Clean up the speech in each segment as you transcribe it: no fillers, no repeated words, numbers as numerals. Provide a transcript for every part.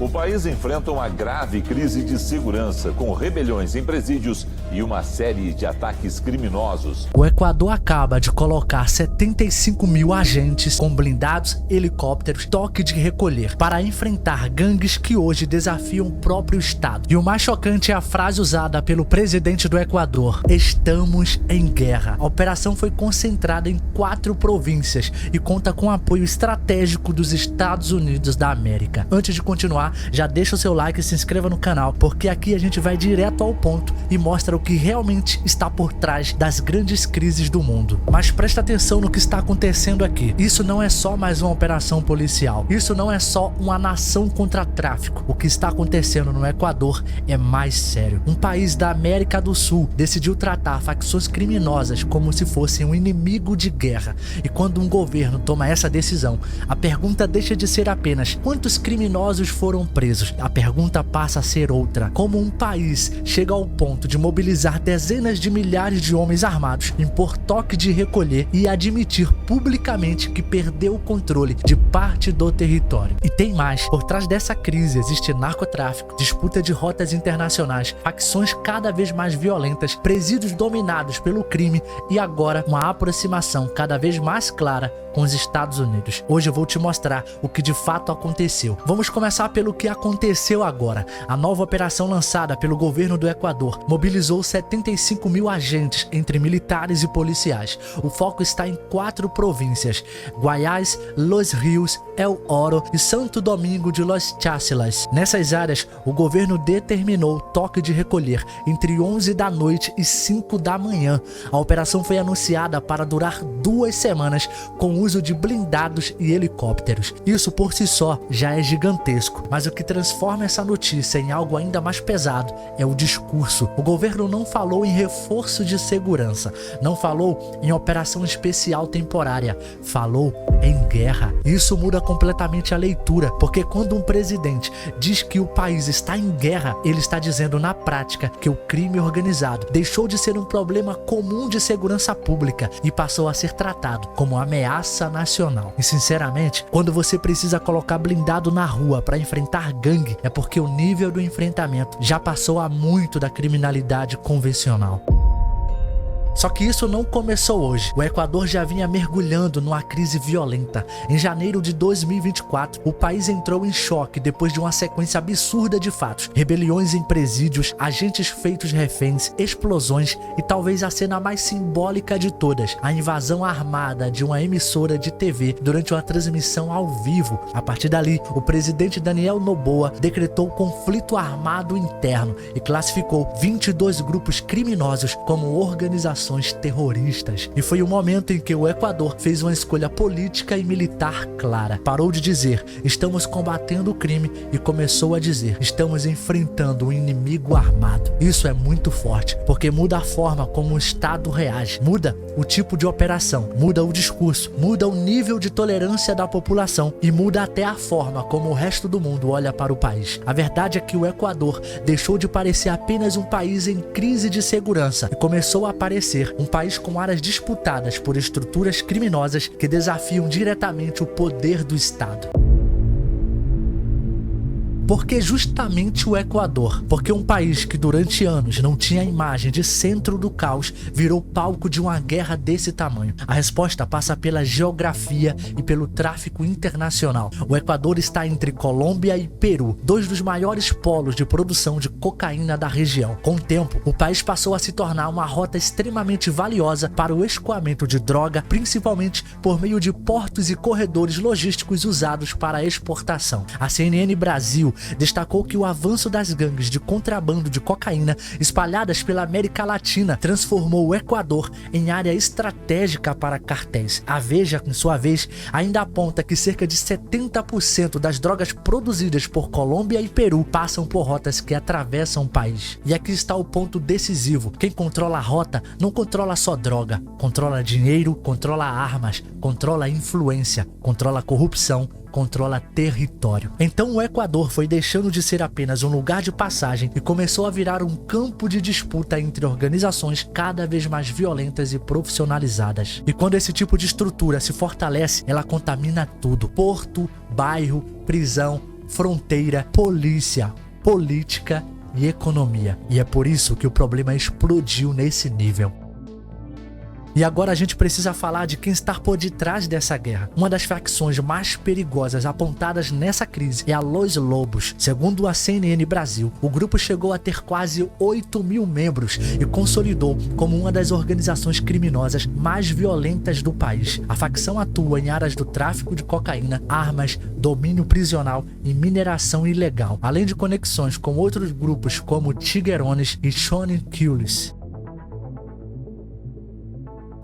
O país enfrenta uma grave crise de segurança, com rebeliões em presídios e uma série de ataques criminosos. O Equador acaba de colocar 75 mil agentes com blindados, helicópteros, toque de recolher para enfrentar gangues que hoje desafiam o próprio Estado. E o mais chocante é a frase usada pelo presidente do Equador: estamos em guerra. A operação foi concentrada em 4 províncias e conta com apoio estratégico dos Estados Unidos da América. Antes de continuar, já deixa o seu like e se inscreva no canal, porque aqui a gente vai direto ao ponto e mostra o que realmente está por trás das grandes crises do mundo. Mas presta atenção no que está acontecendo aqui. Isso não é só mais uma operação policial. Isso não é só uma nação contra tráfico. O que está acontecendo no Equador é mais sério. Um país da América do Sul decidiu tratar facções criminosas como se fossem um inimigo de guerra. E quando um governo toma essa decisão, a pergunta deixa de ser apenas quantos criminosos foram presos. A pergunta passa a ser outra: como um país chega ao ponto de mobilizar dezenas de milhares de homens armados, impor toque de recolher e admitir publicamente que perdeu o controle de parte do território. E tem mais: por trás dessa crise existe narcotráfico, disputa de rotas internacionais, facções cada vez mais violentas, presídios dominados pelo crime e agora uma aproximação cada vez mais clara com os Estados Unidos. Hoje eu vou te mostrar o que de fato aconteceu. Vamos começar pelo que aconteceu agora. A nova operação lançada pelo governo do Equador mobilizou 75 mil agentes entre militares e policiais. O foco está em 4 províncias: Guayas, Los Rios, El Oro e Santo Domingo de Los Cháchilas. Nessas áreas, o governo determinou toque de recolher entre 11 da noite e 5 da manhã. A operação foi anunciada para durar 2 semanas com uso de blindados e helicópteros. Isso por si só já é gigantesco, mas o que transforma essa notícia em algo ainda mais pesado é o discurso. O governo não falou em reforço de segurança, não falou em operação especial temporária, falou em guerra. Isso muda completamente a leitura, porque quando um presidente diz que o país está em guerra, ele está dizendo na prática que o crime organizado deixou de ser um problema comum de segurança pública e passou a ser tratado como ameaça nacional. E sinceramente, quando você precisa colocar blindado na rua para enfrentar gangue, é porque o nível do enfrentamento já passou há muito da criminalidade convencional. Só que isso não começou hoje. O Equador já vinha mergulhando numa crise violenta. Em janeiro de 2024, o país entrou em choque depois de uma sequência absurda de fatos: rebeliões em presídios, agentes feitos reféns, explosões e talvez a cena mais simbólica de todas: a invasão armada de uma emissora de TV durante uma transmissão ao vivo. A partir dali, o presidente Daniel Noboa decretou conflito armado interno e classificou 22 grupos criminosos como organizações terroristas. E foi o momento em que o Equador fez uma escolha política e militar clara. Parou de dizer estamos combatendo o crime e começou a dizer estamos enfrentando um inimigo armado. Isso é muito forte, porque muda a forma como o Estado reage, muda o tipo de operação, muda o discurso, muda o nível de tolerância da população e muda até a forma como o resto do mundo olha para o país. A verdade é que o Equador deixou de parecer apenas um país em crise de segurança e começou a aparecer um país com áreas disputadas por estruturas criminosas que desafiam diretamente o poder do Estado. Por que justamente o Equador? Porque um país que durante anos não tinha a imagem de centro do caos virou palco de uma guerra desse tamanho. A resposta passa pela geografia e pelo tráfico internacional. O Equador está entre Colômbia e Peru, 2 dos maiores polos de produção de cocaína da região. Com o tempo, o país passou a se tornar uma rota extremamente valiosa para o escoamento de droga, principalmente por meio de portos e corredores logísticos usados para a exportação. A CNN Brasil destacou que o avanço das gangues de contrabando de cocaína espalhadas pela América Latina transformou o Equador em área estratégica para cartéis. A Veja, em sua vez, ainda aponta que cerca de 70% das drogas produzidas por Colômbia e Peru passam por rotas que atravessam o país. E aqui está o ponto decisivo: quem controla a rota não controla só droga, controla dinheiro, controla armas, controla influência, controla corrupção, controla território. Então o Equador foi deixando de ser apenas um lugar de passagem e começou a virar um campo de disputa entre organizações cada vez mais violentas e profissionalizadas. E quando esse tipo de estrutura se fortalece, ela contamina tudo: porto, bairro, prisão, fronteira, polícia, política e economia. E é por isso que o problema explodiu nesse nível. E agora a gente precisa falar de quem está por detrás dessa guerra. Uma das facções mais perigosas apontadas nessa crise é a Los Lobos. Segundo a CNN Brasil, o grupo chegou a ter quase 8.000 membros e consolidou como uma das organizações criminosas mais violentas do país. A facção atua em áreas do tráfico de cocaína, armas, domínio prisional e mineração ilegal, além de conexões com outros grupos como Tiguerones e Shonen Killers.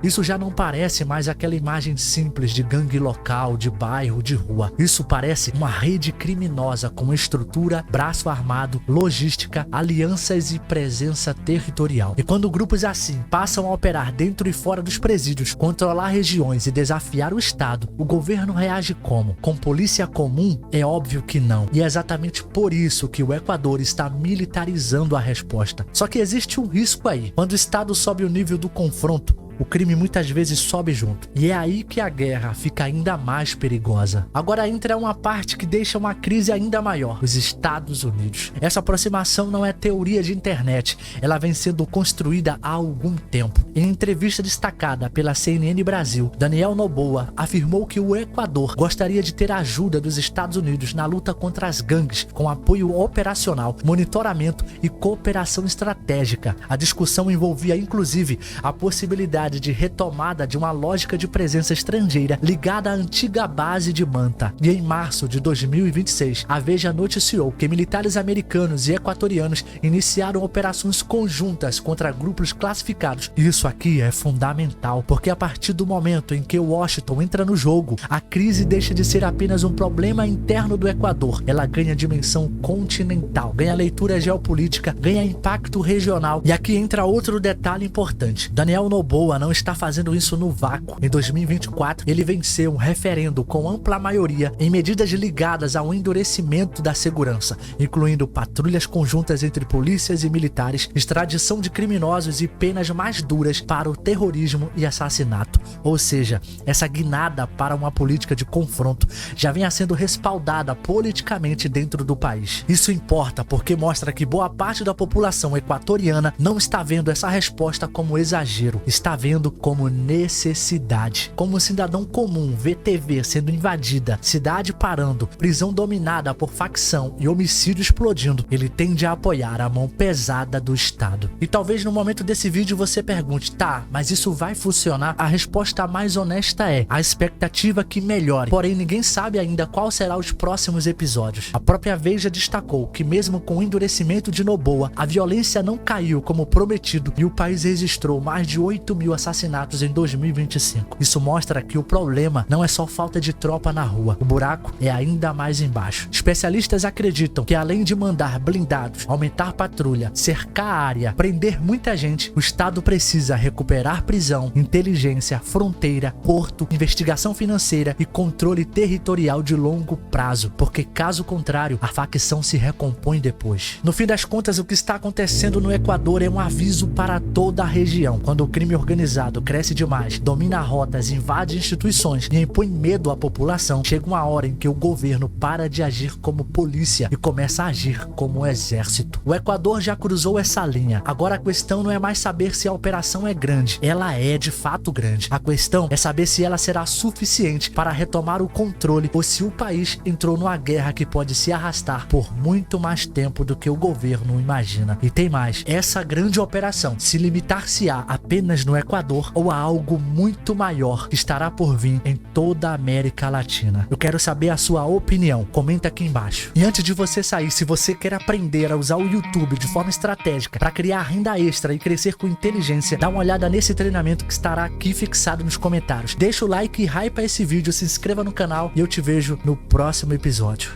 Isso já não parece mais aquela imagem simples de gangue local, de bairro, de rua. Isso parece uma rede criminosa com estrutura, braço armado, logística, alianças e presença territorial. E quando grupos assim passam a operar dentro e fora dos presídios, controlar regiões e desafiar o Estado, o governo reage como? Com polícia comum? É óbvio que não. E é exatamente por isso que o Equador está militarizando a resposta. Só que existe um risco aí. Quando o Estado sobe o nível do confronto, o crime muitas vezes sobe junto. E é aí que a guerra fica ainda mais perigosa. Agora entra uma parte que deixa uma crise ainda maior: os Estados Unidos. Essa aproximação não é teoria de internet. Ela vem sendo construída há algum tempo. Em entrevista destacada pela CNN Brasil, Daniel Noboa afirmou que o Equador gostaria de ter a ajuda dos Estados Unidos na luta contra as gangues, com apoio operacional, monitoramento e cooperação estratégica. A discussão envolvia inclusive a possibilidade de retomada de uma lógica de presença estrangeira ligada à antiga base de Manta. E em março de 2026, a Veja noticiou que militares americanos e equatorianos iniciaram operações conjuntas contra grupos classificados. Isso aqui é fundamental, porque a partir do momento em que Washington entra no jogo, a crise deixa de ser apenas um problema interno do Equador. Ela ganha dimensão continental, ganha leitura geopolítica, ganha impacto regional. E aqui entra outro detalhe importante: Daniel Noboa não está fazendo isso no vácuo. Em 2024, ele venceu um referendo com ampla maioria em medidas ligadas ao endurecimento da segurança, incluindo patrulhas conjuntas entre polícias e militares, extradição de criminosos e penas mais duras para o terrorismo e assassinato. Ou seja, essa guinada para uma política de confronto já vinha sendo respaldada politicamente dentro do país. Isso importa porque mostra que boa parte da população equatoriana não está vendo essa resposta como exagero, está vendo como necessidade. Como um cidadão comum vê TV sendo invadida, cidade parando, prisão dominada por facção e homicídio explodindo, ele tende a apoiar a mão pesada do Estado. E talvez no momento desse vídeo você pergunte: tá, mas isso vai funcionar? A resposta mais honesta é: a expectativa que melhore. Porém, ninguém sabe ainda qual será os próximos episódios. A própria Veja destacou que mesmo com o endurecimento de Noboa, a violência não caiu como prometido e o país registrou mais de 8.000 assassinatos em 2025. Isso mostra que o problema não é só falta de tropa na rua, o buraco é ainda mais embaixo. Especialistas acreditam que além de mandar blindados, aumentar patrulha, cercar a área, prender muita gente, o Estado precisa recuperar prisão, inteligência, fronteira, porto, investigação financeira e controle territorial de longo prazo, porque caso contrário, a facção se recompõe depois. No fim das contas, o que está acontecendo no Equador é um aviso para toda a região. Quando o crime organizado cresce demais, domina rotas, invade instituições e impõe medo à população, chega uma hora em que o governo para de agir como polícia e começa a agir como exército. O Equador já cruzou essa linha. Agora a questão não é mais saber se a operação é grande. Ela é de fato grande. A questão é saber se ela será suficiente para retomar o controle ou se o país entrou numa guerra que pode se arrastar por muito mais tempo do que o governo imagina. E tem mais: essa grande operação se limitar-se-á apenas no Equador ou a algo muito maior que estará por vir em toda a América Latina? Eu quero saber a sua opinião, comenta aqui embaixo. E antes de você sair, se você quer aprender a usar o YouTube de forma estratégica para criar renda extra e crescer com inteligência, dá uma olhada nesse treinamento que estará aqui fixado nos comentários. Deixa o like e hypa esse vídeo, se inscreva no canal e eu te vejo no próximo episódio.